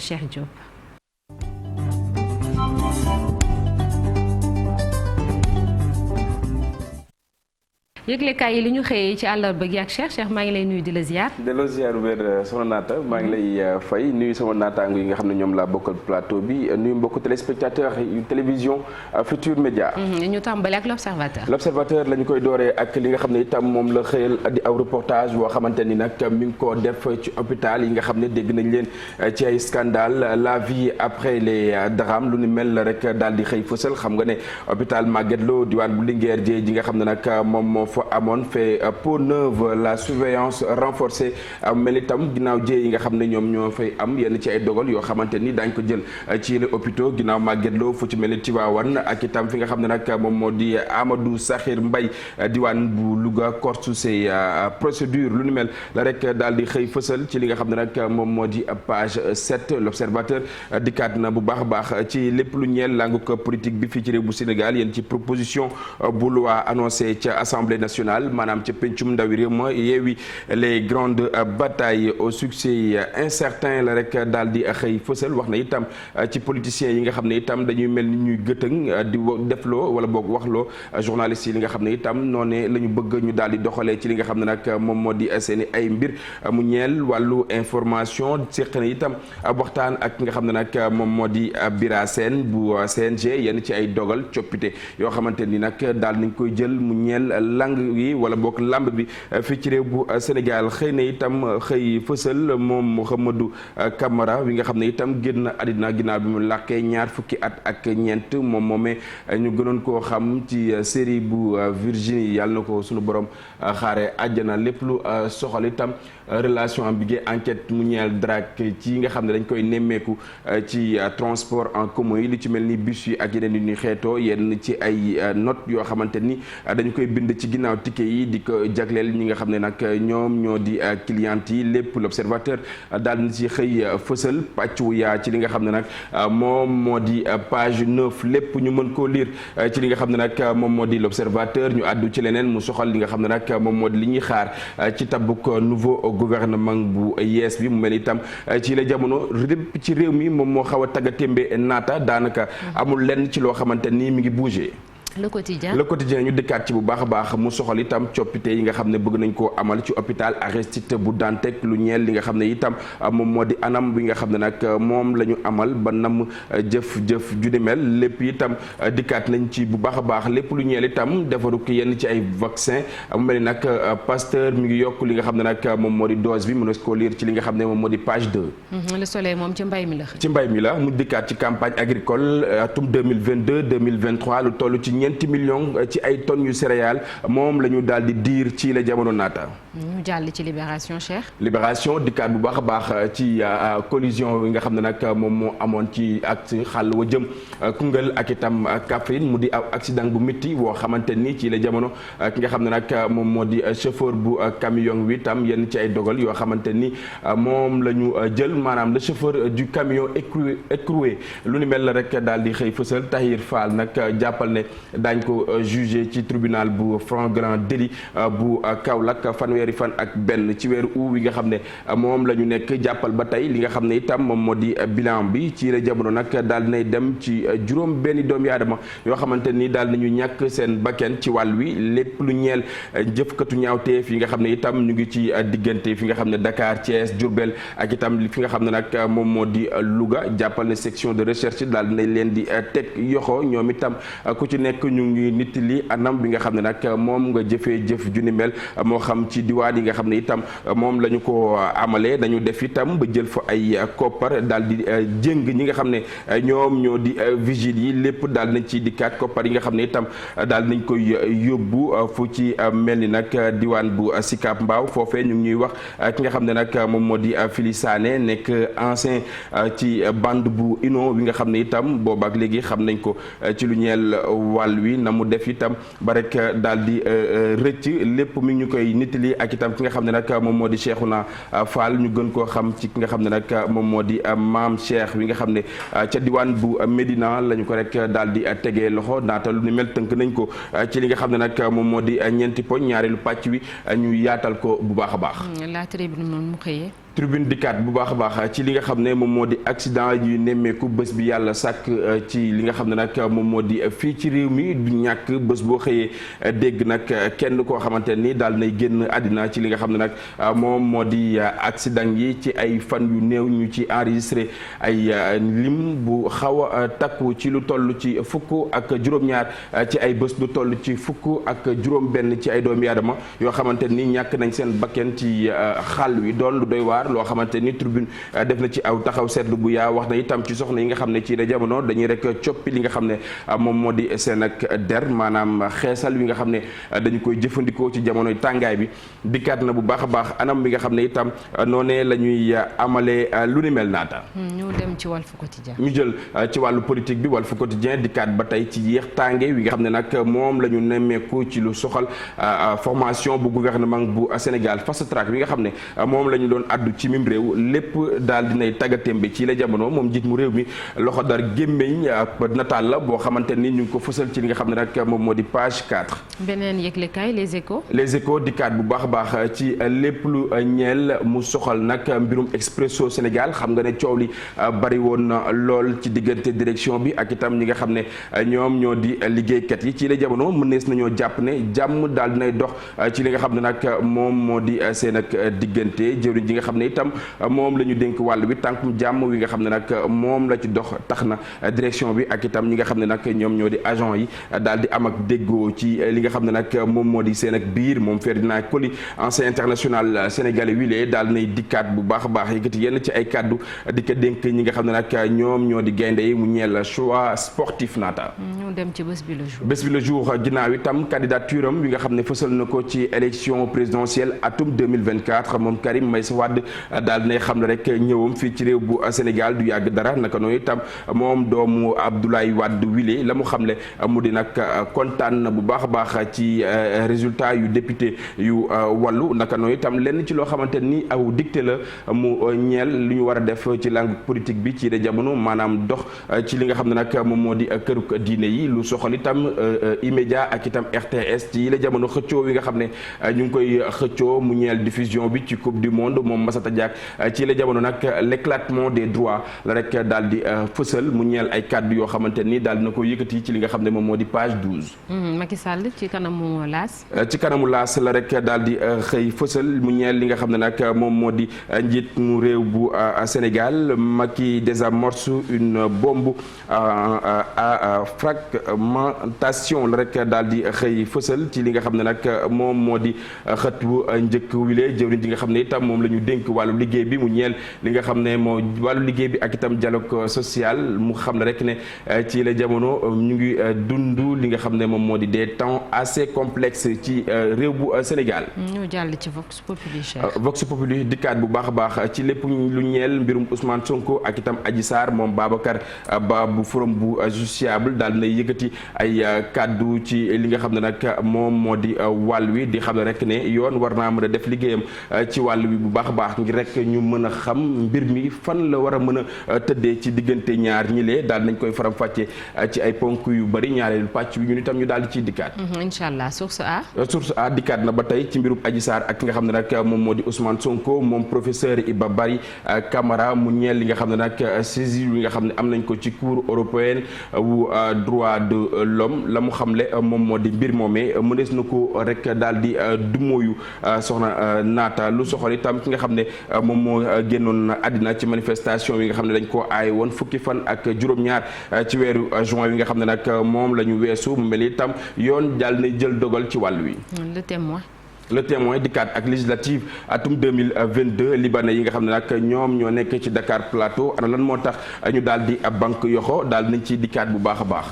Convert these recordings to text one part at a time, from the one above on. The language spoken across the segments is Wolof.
Cheikh Diop. yëglekaay yi li ñu xëyee ci àllarba gi ak Cheikh maa ngi lay nuyu di la ziar. delloo ziar wér soxna Naata maa ngi lay fay nuyu sama naataango yi nga xam ne ñoom laa bokkal plateau bi nuyu mbokku téléspectateur yu télévision Futur Média. ñu tàmbale ak l'observateur. l'observateur la ñu koy dooree ak li nga xam ne itam moom la xëyal di aw reportage boo xamante ni nag mi ngi ko def ci hôpital yi nga xam ne dégg nañ leen ci ay scandale la vie après les drames lu ni mel la rek daal di xëy fësal xam nga ne hôpital Magatte Lô diwaan bu Linguère ji nga xam ne nag moom moo fa amoon fait peau neuve la surveillance renforcée mel itam ginnaaw jee yi nga xam ne ñoom ñoo fay am yenn ci ay dogal yoo xamante ni daañ ko jël ci yenn hôpitaux ginnaaw Magatte Lô fu ci mel ni Tivaouane ak itam fi nga xam ne nag moom moo di Amadou Sakhir Mbaye diwaan bu Louga kortu ces procédures lu ni mel la rek daal di xëy fësal ci li nga xam ne nag moom moo di page 7 l'observateur dikkaat na bu baax a baax ci lépp lu ñeel langu politique bi fii ci réew bu Sénégal yéen ci proposition bu loi annoncée ca assemblée nationale maanaam ca pencum ndawi réew ma yeewi les grandes batailles au succès incertain la rek daal di xëy fësal wax na itam ci politiciens yi nga xam ne itam dañuy mel ni ñuy gëtëng di defloo wala boog waxloo journalistes yi li nga xam ne itam noonee la ñu bëgg ñu daal di doxalee ci li nga xam ne nag moom moo di seen i ay mbir mu ñeel wàllu information seq na itam waxtaan ak nga xam ne nag moom moo di Bira Sène bu CNG yenn ci ay dogal coppite yoo xamante ni nag daal nañ koy jël mu ñeel lang yi wala boog lamb bi fii ci réew bu Sénégal xëy na itam xëy fësal moom Mouhamadou Camara wi nga xam ne itam génn àddina ginnaaw bi mu làkkee ñaar fukki at ak ñeent moom moomee ñu gënoon koo xam ci série bu Virginie yàlla na ko sunu borom xaare àjjana lépp lu soxal itam relation ambiguë enquête mu ñeel drague ci nga xam ne dañ koy nemmeeku ci transport en commun yi li ci mel ni bus yi ak yeneen yu ñuy xeetoo yenn ci ay note yoo xamante ni dañu koy bind ci ginnaaw ticket yi di ko jagleel ñi nga xam ne nag ñoom ñoo di clients yi lépp l'observateur daal na ci xëy fësal pàcc wu yaa ci li nga xam ne nag moom moo di page 9 lépp ñu mën koo lire ci li nga xam ne nag moom moo di l'observateur ñu àddu ci leneen mu soxal li nga xam ne nag moom moo di li ñuy xaar ci tabuk nouveau gouvernement bu yees bi mu mel itam ci la jamono lépp ci réew mi moom moo xaw a tagga témbe naata daanaka amul lenn ci loo xamante ni mi ngi bougé. le quotidien ñu dëkkaat ci bu baax a baax mu soxal itam coppite yi nga xam ne bëgg nañ koo amal ci hôpital Aristide bu Dantec lu ñeel li nga xam ne itam moom moo di anam bi nga xam ne nag moom la ñu amal ba nam jëf ju di mel lépp itam dikkaat nañ ci bu baax a baax lépp lu ñeel itam defaru ki yenn ci ay vaccin mu mel ni nag Pasteur mi ngi yokk li nga xam ne nag moom moo di dose bi mën na ko lire ci li nga xam ne moom moo di page 2. Le Soleil moom ci mbay mi la mu dikkaat ci campagne agricole atum 2022-2023 lu toll ci ñeenti millions ci ay tonnes yu céréales moom la ñu daal di diir ci la jamono naata. ñu jàll ci Libération Cheikh. Libération dikkaat bu baax a baax ci collision yi nga xam ne nag moom moo amoon ci ak xàll wa jëm Koungheul ak itam Kaffrine mu di accident bu métti woo xamante ni ci la jamono ki nga xam ne nag moom moo di chauffeur bu camion wi tam yenn ci ay dogal yoo xamante ni moom la ñu jël maanaam le chauffeur du camion écroué lu ni mel la rek daal di xëy fësal Tahir Fall nag jàppal ne daañ ko jugé ci tribunal bu flagrant délit bu Kaolack fanweeri fan ak benn ci weeru août wi nga xam ne moom la ñu nekk jàppal ba tey li nga xam ne itam moom moo di bilan bi ci la jamono nag daal dinay dem ci juróom benn doomi aadama yoo xamante ni daal nañu ñàkk seen bakken ci wàll wi lépp lu ñeel jëfkatu ñaawteef yi nga xam ne itam ñu ngi ci diggante fi nga xam ne Dakar Thiès Diourbel ak itam fi nga xam ne nag moom moo di Louga jàppal ne section de recherche daal dinañ leen di teg yoxo ñoom itam ku ci nekk ñu ngi nit li anam bi nga xam ne nag moom nga jëfee jëf ju ni mel moo xam ci diwaan yi nga xam ne itam moom la ñu ko amalee dañu def itam ba jël fa ay koppar daal di jéng ñi nga xam ne ñoom ñoo di vigile yi lépp daal nañ ci dikkaat koppar yi nga xam ne itam daal nañ koy yóbbu fu ci mel ni nag diwaan bu Sicap Mbao foofee ñu ngi ñuy wax ki nga xam ne nag moom moo di Fili Sané nekk ancien ci bande bu Ino bi nga xam ne itam boobaak léegi xam nañ ko ci lu ñeel wàll wi na mu def itam ba rek daal di rëcc lépp mi ngi ñu koy nittali ak itam ki nga xam ne nag moom moo di Cheikhouna Fall ñu gën koo xam ci ki nga xam ne nag moom moo di maam Cheikh wi nga xam ne ca diwaan bu Médina la ñu ko rek daal di tegee loxo naata lu ni mel tënk nañ ko ci li nga xam ne nag moom moo di ñeenti poñ ñaareelu pàcc wi ñu yaatal ko bu baax a baax. La Tribune moom mu xëyee. tribune dikkaat bu baax a baax ci li nga xam ne moom moo di accident yu nemmeeku bés bi yàlla sàkk ci li nga xam ne nag moom moo di fii ci réew mi du ñàkk bés boo xëyee dégg nag kenn koo xamante ni daal nay génn àddina ci li nga xam ne nag moom moo di accident yi ci ay fan yu néew ñu ci enregistré ay lim bu xaw a takku ci lu toll ci fukk ak juróom-ñaar ci ay bés lu toll ci fukk ak juróom-benn ci ay doomi aadama yoo xamante ni ñàkk nañ seen bakken ci xàll wi doon lu doy waar loo xamante ni tribune def na ci aw taxaw seetlu bu yaa wax na itam ci soxna yi nga xam ne ci la jamono dañuy rek coppi li nga xam ne moom moo di seen ak der maanaam xeesal wi nga xam ne dañu koy jëfandikoo ci jamonoy tàngaay bi dikkaat na bu baax a baax anam bi nga xam ne itam noonee la ñuy amalee lu ni mel naata. ñu dem ci Walf Quotidien. ñu jël ci wàllu politique bi Walf Quotidien dikkaat ba tey ci yéex tànge wi nga xam ne nag moom la ñu nemmeeku ci lu soxal formation bu gouvernement bu Sénégal fast track bi nga xam ne moom la ñu doon addu ci mim réew lépp daal dinay tàggatémbe ci la jamono moom njiit mu réew mi loxo dar gémmeñ nataal la boo xamante ni ñu ngi ko fësal ci li nga xam ne nag moom moo di page 4. beneen yëglekaay Les Échos. Les Échos dikkaat bu baax a baax ci lépp lu ñeel mu soxal nag mbirum Expresso Sénégal xam nga ne coow li bari woon na lool ci diggante direction bi ak itam ñi nga xam ne ñoom ñoo di liggéeykat yi ci la jamono mënees nañoo jàpp ne jàmm daal dinay dox ci li nga xam ne nag moom moo di seen ak diggante jëwriñ ji nga xam ne itam moom la ñu dénk wàll bi tànkum jàmm wi nga xam ne nag moom la ci dox tax na direction bi ak itam ñi nga xam ne nag ñoom ñoo di agent yi daal di am ak déggoo ci li nga xam ne nag moom moo di seen ak biir moom Ferdinand Coly ancien international sénégalais wile daal nay dikkaat bu baax a baax yëkkati yenn ci ay kàddu di ko dénk ñi nga xam ne nag ñoom ñoo di gaynde yi mu ñeel choix sportif naata. ñu dem ci bés bi le jour. bés bi le jour ginnaaw itam candidature am wi nga xam ne fësal na ko ci élection présidentielle atum 2024 moom Karim Meïssa Wade daal dinay xam ne rek ñëwam fii ci réew bu Sénégal du yàgg dara naka noonu itam moom doomu Abdoulaye Wade wile la mu xamle mu di nag kontaan na bu baax a baax ci résultat yu député yu wàllu naka noonu itam lenn ci loo xamante ni aw dicté la mu ñeel lu ñu war a def ci langue politique bi ci jamono maanaam dox ci li nga xam ne nag moom moo di këruk diine yi lu soxal itam immédiat ak itam RTS ci la jamono xëccoo wi nga xam ne ñu ngi koy xëccoo mu ñeel diffusion bi ci coupe du monde moom Massata Diack ci la jamono nag l'éclatement des droits la rek daal di fësal mu ñeel ay kàddu yoo xamante ni daal dina ko yëkkati ci li nga xam ne moom moo di page 12. Macky Sall ci kanamu laas. ci kanamu laas la rek daal di xëy fësal mu ñeel li nga xam ne nag moom moo di njiit mu réew bu Sénégal Macky désamorce une bombe à fragmentation la rek daal di xëy fësal ci li nga xam ne nag moom moo di xët bu njëkk wile jëwriñ ji nga xam ne itam moom la ñu dénk wàllu liggéey bi mu ñeel li nga xam ne moo wàllu liggéey bi ak itam dialogue social mu xam ne rek ne ci la jamono ñu ngi dund li nga xam ne moom moo di des temps assez complexes ci réew bu Sénégal. ñu jàll ci Vox Populi. Vox Populi dikkaat bu baax a baax ci lépp lu ñeel mbirum Ousmane Sonko ak itam Adji Sarr moom Babacar Ba bu forum bu justiciable daal na yëkkati ay kaddu ci li nga xam ne nag moom moo di wàll wi di xam ne rek ne yoon war naa mën a def liggéeyam ci wàll wi bu baax a baax ngir rek ñu mën a xam mbir mi fan la war a mën a tëddee ci diggante ñaar ñi lee daal nañ koy faram fàcce ci ay ponk yu bari ñaareelu pàcc bi ñun itam ñu daal di ciy dikkaat. incha allah source A dikkaat na ba tey ci mbirum Adji Sarr ak ki nga xam ne nag moom moo di Ousmane Sonko moom professeur Iba Barry Camara mu ñeel li nga xam ne nag saisie yi nga xam ne am nañ ko ci cour européenne wu droit de l'homme la mu xamle moom moo di mbir moomee mënees na ko rek daal di dumóoyu soxna naata lu soxal itam ki nga xam ne moom moo génnoon àddina ci manifestation yi nga xam ne dañ koo aaye woon fukki fan ak juróom-ñaar ci weeru juin wi nga xam ne nag moom la ñu weesu mu mel itam yoon daal na jël dogal ci wàll wi. Le Témoin dikkaat ak législative atum 2022 libanais yi nga xam ne nag ñoom ñoo nekk ci Dakar Plateau ana lan moo tax ñu daal di banque yoxo daal nañ ci dikkaat bu baax a baax.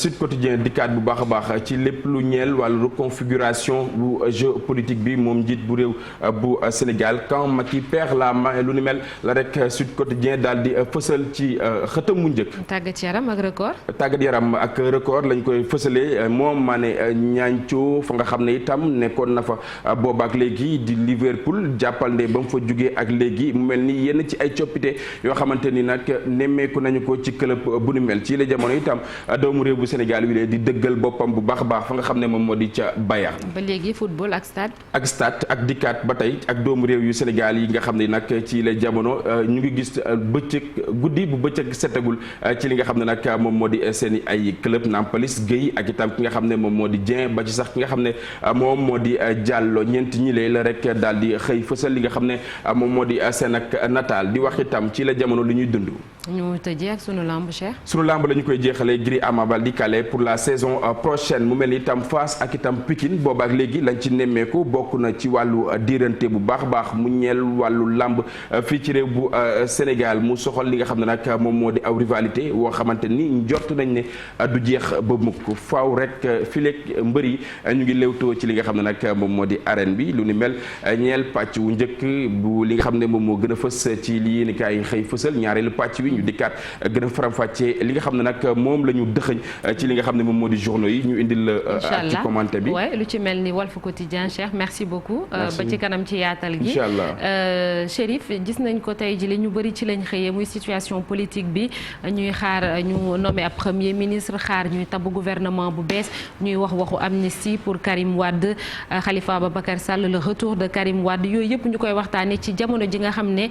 Sud Quotidien dikkaat bu baax a baax ci lépp lu ñeel wàllu reconfiguration bu jeu politique bi moom njiit bu réew bu Sénégal quand Macky perd la main lu ni mel la rek Sud Quotidien daal di fësal ci xëtam mu njëkk. tàggat yaram ak record. tàggat yaram ak record lañ koy fësalee moom maa ne ñaancoo fa nga xam ne itam nekkoon na fa boobaak léegi di Liverpool jàppal ne ba mu fa jugee ak léegi mu mel ni yenn ci ay coppite yoo xamante ni nag nemmeeku nañu ko ci club bu nu mel ci la jamono itam doomu réew bu Sénégal wi lee di dëggal boppam bu baax a baax fa nga xam ne moom moo di ca Bayern. ba léegi football ak stade. ak stade ak dikkaat ba tey ak doomu réew yu Sénégal yi nga xam ne nag ci la jamono ñu ngi gis bëccëg guddi bu bëccëg setagul ci li nga xam ne nag moom moo di seen ay club Nampalis Guèye ak itam ki nga xam ne moom moo di Dieng ba ci sax ki nga xam ne moom moo di Diallo ñeent ñi lee la rek daal di xëy fësal li nga xam ne moom moo di seen ak nataal di wax itam ci la jamono li ñuy dund. ñu tëjee ak sunu lamb Cheikh. sunu lamb la ñu koy jeexalee Gris Ama Baldé calé pour la saison prochaine mu mel ni itam Fass ak itam Pikine boobaak léegi lañ ci nemmeeku bokk na ci wàllu diirante bu baax a baax mu ñeel wàllu lamb fii ci réew bu Sénégal mu soxal li nga xam ne nag moom moo di aw rivalité woo xamante ni njort nañ ne du jeex ba mukk faaw rek fileeg mbër yi ñu ngi léewtoo ci li nga xam ne nag moom moo di arène bi lu ni mel ñeel pàcc wu njëkk bu li nga xam ne moom moo gën a fës ci li yéen kaay xëy fësal ñaareelu pàcc wi ñu dikkaat gën a faram-fàccee li nga xam ne nag moom la ñu dëxëñ ci li nga xam ne moom moo di journaux yi ñu indil la ci commenté bi lu ci mel ni Walf Quotidien Cheikh merci beaucoup ba ci kanam ci yaatal gi inchallah Chérif gis nañ ko tey ji li ñu bëri ci lañ xëyee muy situation politique bi ñuy xaar ñu nommé ab premier ministre xaar ñuy tabb gouvernement bu bees ñuy waxu amnistie pour Karim Wade Khalifa Ababacar Sall le retour de Karim Wade yooyu yëpp ñu koy waxtaanee ci jamono ji nga xam ne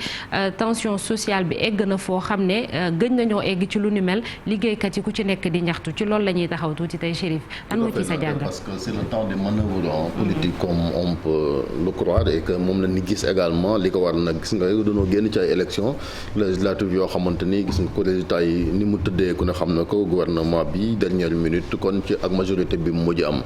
tension sociale bi egg na foo xam ne gëj nañoo egg ci lu ni mel liggéeykat yi ku ci nekk di ñaxtu ci loolu la ñuy taxaw tuuti tey Chérif lan moo ci sa jàngat. Parce que c'est le temps de manœuvre politique comme on peut le croire et que moom la ñu gis également li ko war nag gis nga dañoo génn ci ay élections législatives yoo xamante ni gis nga ko résultat yi ni mu tëddee ku ne xam na ko gouvernement bi dernière minute kon ci ak majorité bi mu mujj am.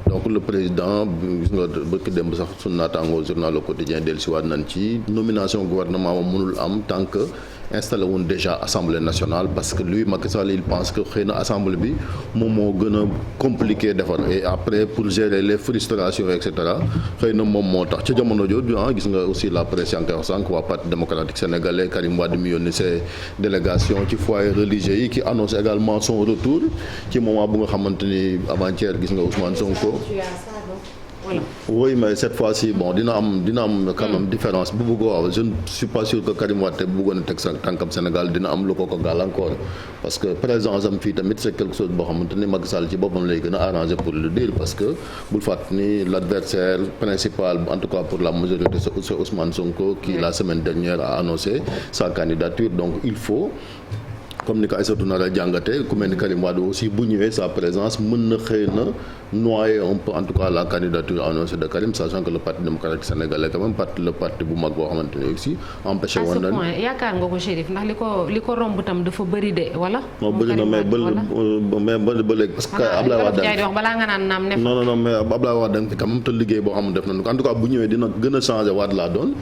donc le président gis nga bëgg démb sax sunu naataango journal Le Quotidien dellusiwaat nañ ci nomination gouvernement moom mënul am tant que installé woon déjà assemblée nationale parce que lui Macky Sall il pense que xëy na assemblée bi moom moo gën a compliqué defar et après pour gérer les frustrations et cetera xëy na moom moo tax ca jamono jooju gis nga aussi la presse yaa ngi koy wax sànq waa parti démocratique sénégalais Karim Wade mi yónni ses délégations ci foyer religieux yi qui annonce également son retour ci moment bu nga xamante ni avant-hier gis nga Ousmane Sonko. Voilà. Oui mais cette fois-ci bon dina am quand même différence bu bëgg waaw je ne suis pas sûr que Karim Wade te bu bëggoon a teg sa tànkam Sénégal dina am lu ko gàllankoor parce que présence am fii tamit c'est quelque chose boo xamante ni Macky Sall ci boppam lay gën a arrangé pour le dire parce que bul fàtt ni l'adversaire principal en tout cas pour la majorité c'est Ousmane Sonko qui la semaine dernière a annoncé sa candidature donc il faut comme ni ko Aïssatou Nara jàngate ku mel ni Karim Wade aussi bu ñëwee sa présence mën na xëy na noyer un peu en tout cas la candidature annoncée de Karim sachant que le parti démocratique sénégalais quand même le parti bu mag boo xamante ne aussi empêché woon na. yaakaar nga ko Chérif ndax li ko romb tam dafa bëri de wala. non bëri na mais ba léegi parce que Ablaye Wade wax balaa nga naan naam ne. non mais Ablaye Wade danga fi quand même te liggéey boo xam ne def nañu ko en tout cas bu ñëwee dina gën a changé waat laa doon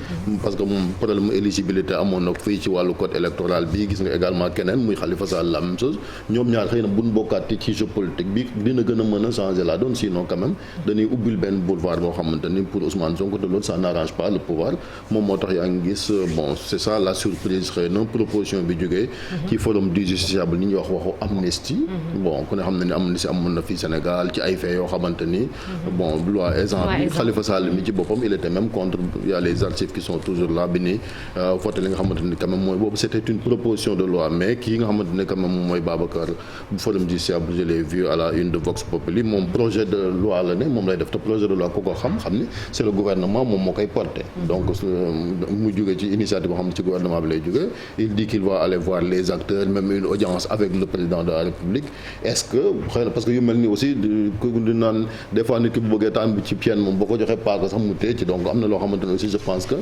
parce que moom problème éligibilité amoon na fii ci wàllu code électoral bi gis nga également keneen Khalifa Sall la même chose ñoom ñaar xëy na buñ bokkaat ci jeu politique bi dina gën a mën a changer la donne sinon quand même dañuy ubbil benn boulevard boo xamante ni pour Ousmane Sonko de l'autre ça n'arrange pas le pouvoir moom moo tax yaa ngi gis bon c'est ça la surprise xëy na proposition bi jógee ci forum du justiciable ni ñuy waxu amnistie bon ku ne xam na ni amnistie amoon na fii Sénégal ci ay faits yoo xamante ni bon loi exemple Khalifa Sall mi ci boppam il était même contre il y a les archives qui sont toujours là bi ni voté li nga xamante ni quand même mooy boobu c'était une proposition de loi mais kii nga xamante ne quand même mooy Babacar bu forum justiciable je l'ai vu à la une de Vox Populi moom projet de loi la ne moom lay def te projet de loi ku ko xam ni c'est le gouvernement moom moo koy porter donc mu jógee ci initiative boo xam ne ci gouvernement bi lay jógee il dit qu'il va aller voir les acteurs même une audience avec le président de la République est-ce que xëy na parce que yu mel ni aussi di naan des fois nit ki bu bëggee taan bi ci piène moom boo ko joxee paaka sax mu téye ci donc am na loo xamante ne aussi je pense que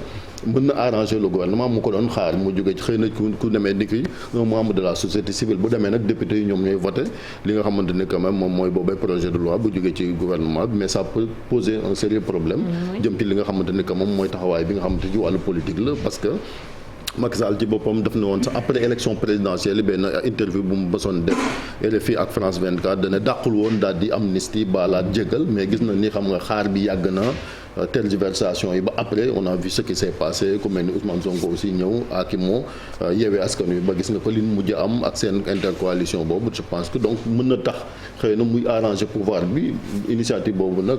mën na arranger le gouvernement mu ko doon xaar mu jógee ci xëy na ku demee ni ki un membre de la société civile bu demee nag député yi ñoom ñooy voté li nga xamante ni quand même moom mooy boobay projet de loi bu jógee ci gouvernement bi mais ça peut poser un sérieux problème jëm ci li nga xamante ni que moom mooy taxawaay bi nga xamante ci wàllu politique la parce que Macky Sall ci boppam daf ne woon sax après élection présidentielle benn interview bu mu bësoon def RFI ak France 24 dana dàqul woon daal di amnistie baalaat jégal mais gis na ni xam nga xaar bi yàgg na tergiversation yi ba après on a vu ce qui s'est passé ku mel ni Ousmane Sonko aussi ñëw ak moo Yewwi Askan Wi ba gis nga ko li mu mujj am ak seen intercoalition boobu je pense que donc mën na tax xëy na muy arranger pouvoir bi initiative boobu nag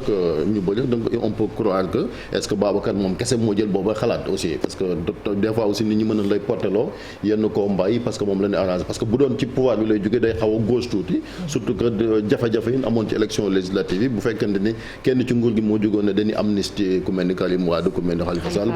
ñu bëri donc on peut croire que est-ce que Babacar moom kese moo jël booba xalaat aussi parce que des fois aussi nit ñi mën na lay porteloo yenn combat yi parce que moom la ñu arranger parce que bu doon ci pouvoir bi lay jógee day xaw a gauche tuuti surtout que jafe-jafe yi amoon ci élection législative yi bu fekkente ni kenn ci nguur gi moo jógoon ne dañuy amnistie ku mel ni Karim Wade ku mel ni Khalifa Sall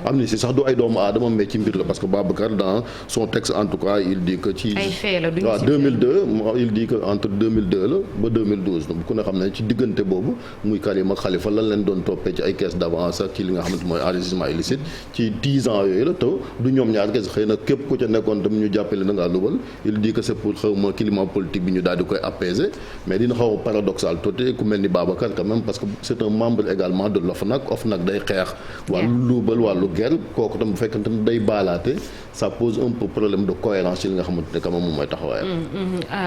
amnistie sax du ay doomu aadama mais ci mbir la parce que Babacar dans son texte en tout cas il dit que ci waaw 2002 il dit que entre 2002 la ba 2012 donc ku ne xam ne ci diggante boobu muy Karim ak Khalifa lan leen doon toppee ci ay caisse d'avance ak ci li nga xamante mooy enrichissement illicite ci 10 ans yooyu la te du ñoom ñaar kese xëy na képp ku ca nekkoon tam ñu jàppale na ngaa lubal il dit que c'est pour xaw ma climat politique bi ñu daal di koy apaiser mais dina xaw a paradoxal tuuti ku mel ni Babacar quand même parce que c'est un membre également de l'OFNAC day xeex wàllu luubal wàllu guerre kooku tam bu fekkante ne day baalaate ça pose un peu problème de cohérence ci li nga xamante ne quand même moom mooy taxawaayam.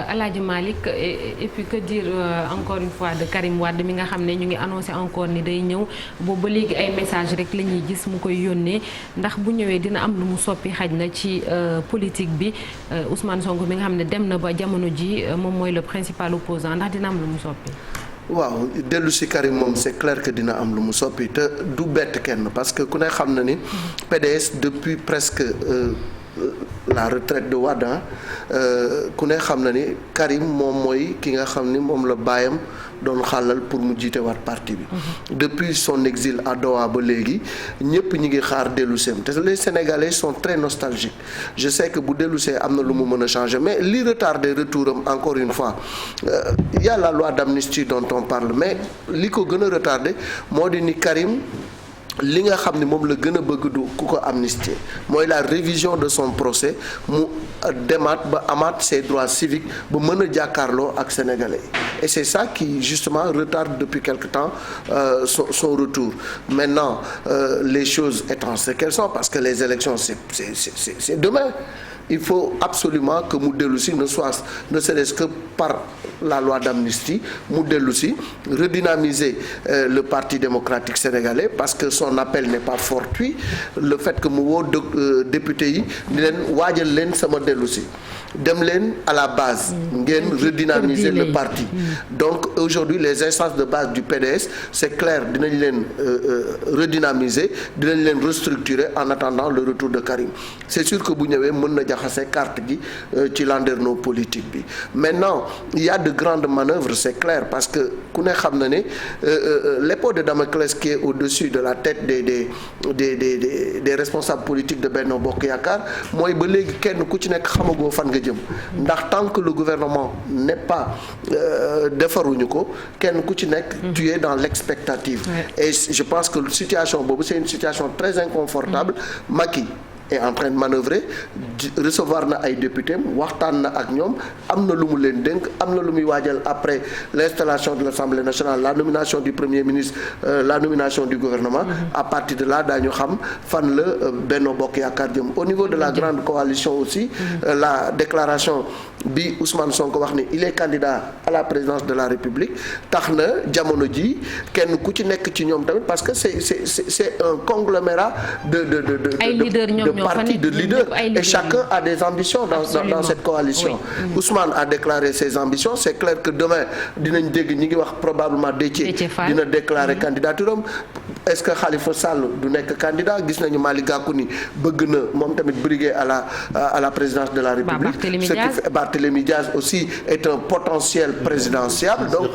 Alaaji Malick et puis que dire encore une fois de Karim Wade mi nga xam ne ñu ngi annoncé encore ni day ñëw boobu ba léegi ay message rek la ñuy gis mu koy yónnee ndax bu ñëwee dina am lu mu soppi xaj na ci politique bi Ousmane Sonko mi nga xam ne dem na ba jamono ji moom mooy le principal opposant ndax dina am lu mu soppi. waaw dellu si Karim moom c'est clair que dina am lu mu soppi te du bett kenn parce que ku ne xam na ni PDS depuis presque la retraite de Wade ku ne xam na ni Karim moom mooy ki nga xam ni moom la baayam doon xàllal pour mu jiite waat parti bi. depuis son exil à Doha ba léegi ñëpp ñi ngi xaar delluseem te les Sénégalais sont très nostalgiques je sais que bu dellusee am na lu mu mën a changer mais li retardé retouram encore une fois y a la loi d'amnistie dont on parle mais li ko gën a retardé moo di ni Karim li nga xam ni moom la gën a bëgg du ku ko amnistier mooy la révision de son procès mu demaat ba amaat ses droits civiques ba mën a jàkkaarloo ak sénégalais et c'est ça qui justement retarde depuis quelque temps son retour maintenant les choses étant ce qu'elles sont parce que les élections c'est demain. Il faut absolument que mu dellu si ne serait-ce que par la loi d'amnistie mu dellu si redynamiser le Parti démocratique sénégalais parce que son appel n'est pas fortuit le fait que mu woo député yi ni leen waajal leen sama dellu si dem leen à la base ngeen redynamiser le parti donc aujourd'hui les instances de base du PDS c'est clair dinañ leen redynamiser dinañ leen restructurer en attendant le retour de Karim c'est sûr que bu ñëwee mën na jaxase carte gi ci landerneau politique bi maintenant il y a de grandes manœuvres c'est clair parce que ku ne xam na ne l'épée de Damoclès qui est au-dessus de la tête des responsables politiques de Benno Bokk Yaakaar mooy ba léegi kenn ku ci nekk xamagoo fan nga jëm ndax tant que le gouvernement n'est pas defaruñu ko kenn ku ci nekk tu es dans l'expectative et je pense que situation boobu c'est une situation très inconfortable Macky est en train de manœuvrer recevoir na ay députés waxtaan na ak ñoom am na lu mu leen dénk am na lu muy waajal après l'installation de l'Assemblée nationale la nomination du Premier ministre la nomination du gouvernement à partir de là daañu xam fan la Benno Bokk Yaakaar jëm au niveau de la grande coalition aussi la déclaration bi Ousmane Sonko wax ni il est candidat à la présidence de la République tax na jamono ji kenn ku ci nekk ci ñoom tamit parce que c'est un conglomérat de partis, de leaders et chacun a des ambitions dans cette coalition. Oui. Ousmane a déclaré ses ambitions, c'est clair que demain dinañ dégg ñi ngi wax probablement Déthié dina déclarer candidature am est-ce que Khalifa Sall du nekk candidat gis nañu Malick Gakou ni bëgg na moom tamit briguer à la présidence de la République. Barthélémy Diaz aussi est un potentiel présidentiable. Donc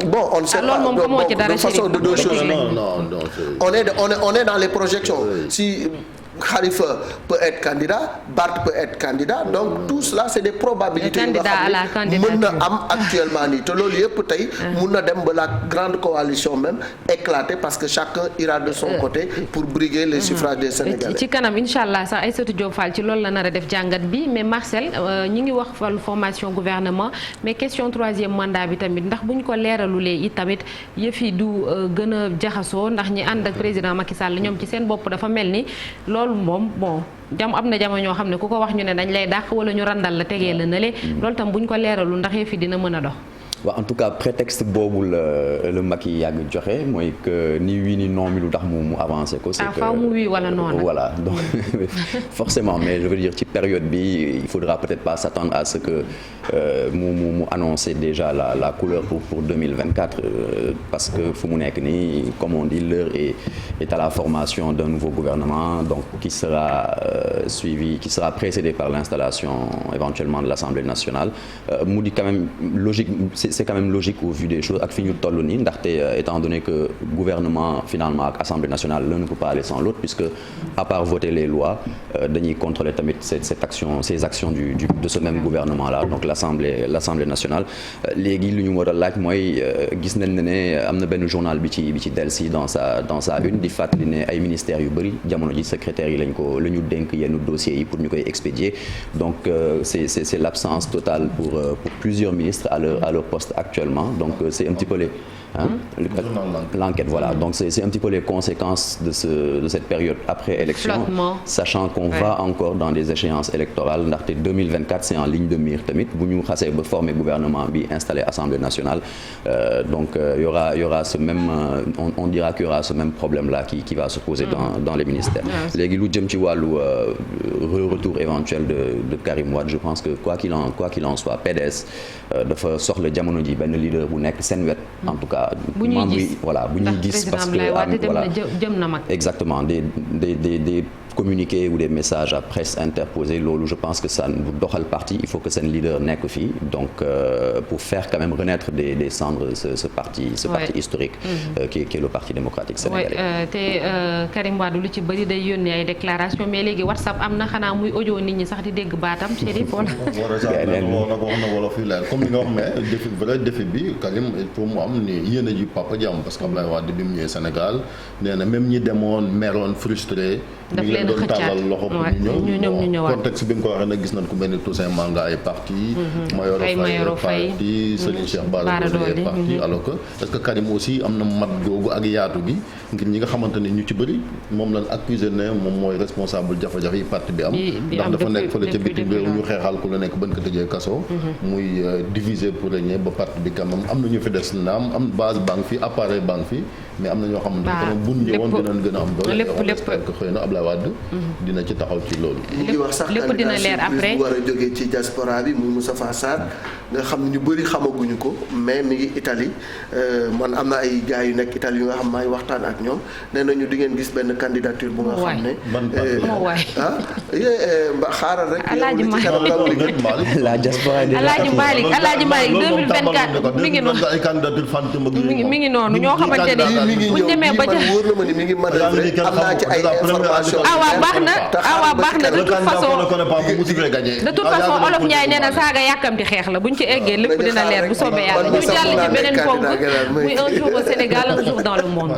bon on ne sait pas de façon de deux choses. Non, on est dans les projections. Si Khalifa peut être candidat, Barth peut être candidat, donc tout cela c'est des probabilités yu nga xam ne mën na am actuellement nii te loolu yëpp tey mën na dem ba la grande coalition même éclater parce que chacun ira de son côté pour briguer les suffrages des Sénégalais. ci kanam incha allah sax Aïssatou Diop Fall ci loolu la nar a def jàngat bi mais Marcel ñi ngi wax wàllu formation gouvernement mais question troisième mandat bi tamit ndax bu ñu ko leeralulee it tamit yëf yi du gën a jaxasoo ndax ñi ànd ak président Macky Sall ñoom ci seen bopp dafa mel ni loolu moom bon am na jamono ñoo xam ne ku ko wax ñu ne dañ lay dàq wala ñu randal la tegee la nële loolu tam bu ñu ko leeralu ndax yëf yi dina mën a dox. waaw en tout cas prétexte boobu la Macky yàgg joxe mooy que ni oui ni non mi lu tax mu avancé ko. c'est que faaw mu oui wala non. Voilà donc forcément mais je veux dire ci période bi il faudra peut-être pas s'attendre à ce que mu annoncer déjà la couleur pour 2024 parce que fu mu nekk nii comme on dit l'heure est à la formation d'un nouveau gouvernement donc qui sera précédé par l'installation éventuellement de l'Assemblée nationale mu di quand même logique. C'est quand même logique au vu des choses ak fi ñu toll nii ndaxte étant donné que gouvernement finalement ak Assemblée nationale l'un ne peut pas aller sans l'autre puisque à part voter les lois dañuy contrôler tamit ces actions de ce même gouvernement là donc l'Assemblée nationale léegi lu ñu war a laaj mooy gis nañ ne am na benn journal bi ci delsi dans sa une di fàttali ne ay ministères yu bëri jamono ji secrétaires yi la ñu dénk yenn dossiers yi pour ñu koy expédier donc c'est l'absence totale pour plusieurs ministres à leur poste actuellement donc c'est un petit peu l'enquête voilà donc c'est un petit peu les conséquences de cette période après élection sachant qu'on va encore dans des échéances électorales ndaxte 2024 c'est en ligne de mire tamit bu ñu xasee ba former gouvernement bi installer Assemblée nationale donc il y aura ce même on dira qu'il y aura ce même problème là qui va se poser dans les ministères léegi lu jëm ci wàllu retour éventuel de Karim Wade je pense que quoi qu'il en soit PDS dafa soxla jamono ji benn leader bu nekk seen wet en tout cas membre yi voilà bu ñuy gis parce que voilà exactement des communiqués ou des messages à presse interposés loolu je pense que ça du doxal parti il faut que seen leader nekk fii donc pour faire quand même renaître des cendres ce parti historique qui est le parti démocratique sénégalais te Karim Wade lu ci bëri day yónnee ay déclaration mais léegi WhatsApp am na xanaa muy audio nit ñi sax di dégg baatam Chérif wala wax na wolof yi leer comme li nga wax mais vrai défi bi Karim pour mu am ni yéen a ji papa jàmm parce que Abdoulaye Wade bi mu ñëwee Sénégal nee na même ñi demoon meroon frustré doon tàllal loxo pour ñu ñëw contexte bi nga ko waxee nag gis nañ ku mel ni Toussaint Manga ay parti Mayoro Faye parti Serigne Cheikh Bara Dolly ay parti alors que est-ce que Karim aussi am na mat googu ak yaatu gi ngir ñi nga xamante ne ñu ci bëri moom lañ accusé ne moom mooy responsable jafe-jafe yi parti bi am ndax dafa nekk fële ca bitim réew ñu xeexal ku la nekk bañ ko tëjee kaso muy diviser pour régner ba parti bi quand même am na ñu fi des naam am base banque fi appareil banque fi mais am na ñoo xamante ne quand même buñ ñëwoon dinañ gën a am doole xëy na Abdoulaye Wade dina ci taxaw ci loolu. ñu ngi wax sax candidat bu war a jógee ci diaspora bi muy Moustapha Sarr nga xam ne ñu bëri xamaguñu ko mais mi ngi Italie man am na ay gars yu nekk Italie yu nga xam maay waxtaan ak ñoom nee nañu di ngeen gis benn candidature bu nga xam ne. xaaral rek. la diaspora Alaaji Malick 2024 mi ngi noonu mi ngi noonu ñoo xamante ne bu ñu demee ba wóor na ma ni mi ngi manœuvrer am naa ci ay information baax na de toute façon Olof Ndiaye nee na saaga yàkkamti xeex la buñ ci eggee lépp dina leer bu soobee yàlla ñu jàll ci beneen ponk muy un jour au Sénégal un jour dans le monde